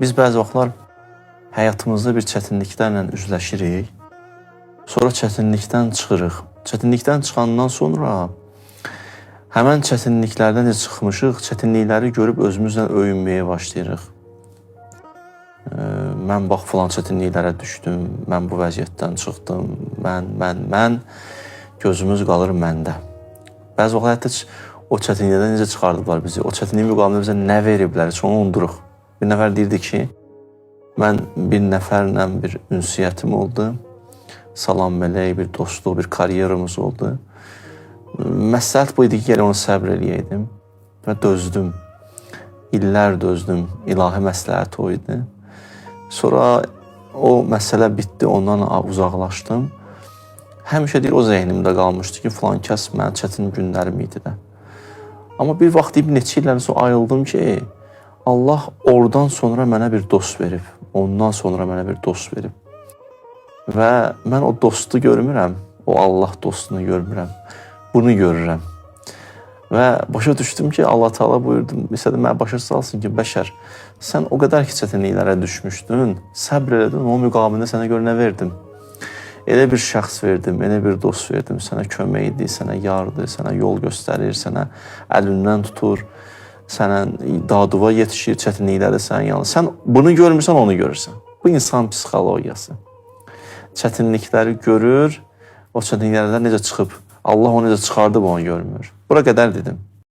Biz bəzi vaxtlar həyatımızda bir çətinliklərlə üzləşirik. Sonra çətinlikdən çıxırıq. Çətinlikdən çıxandan sonra həmən çətinliklərdən necə çıxmışıq, çətinlikləri görüb özümüzlə öyünməyə başlayırıq. Mən bax filan çətinliklərə düşdüm, mən bu vəziyyətdən çıxdım, mən, gözümüz qalır məndə. Bəzi vaxtlar hətta o çətinliklərdən necə çıxardıblar bizi, o çətinliyin müqamında bizə nə veriblər, heç onu unuduruq. Bir nəfər deyirdi ki, mən bir nəfərlə bir ünsiyyətim oldu, salam mələk, bir dostluq, bir karyeramız oldu. Məsləhət bu idi ki, gələ onu səbr eləyəydim və dözdüm. İllər dözdüm, ilahi məsləhət o idi. Sonra o məsələ bitdi, ondan uzaqlaşdım. Həmişə deyir, o zehnimdə qalmışdı ki, filan kəs mənim çətin günlərim idi də. Amma bir vaxt deyib, neçə illərin sonra ayıldım ki, Allah oradan sonra mənə bir dost verib, ondan sonra mənə bir dost verib. Və mən o dostu görmürəm, o Allah dostunu görmürəm, bunu görürəm. Və başa düşdüm ki, Allah Teala buyurdu, məsələn, mənə başa salsın ki, bəşər, sən o qədər ki, çətinliklərə düşmüşdün, səbr elədin, o müqamində sənə görə nə verdim? Elə bir şəxs verdim, elə bir dost verdim, sənə kömək edir, sənə yardır, sənə yol göstərir, sənə əlindən tutur, sənə daduva yetişir, çətinlikləri sənin yanında. Sən bunu görmürsən, onu görürsən. Bu insan psixologiyası. Çətinlikləri görür, o çətinliklərdən necə çıxıb, Allah onu necə çıxardıb onu görmür. Bura qədər dedim.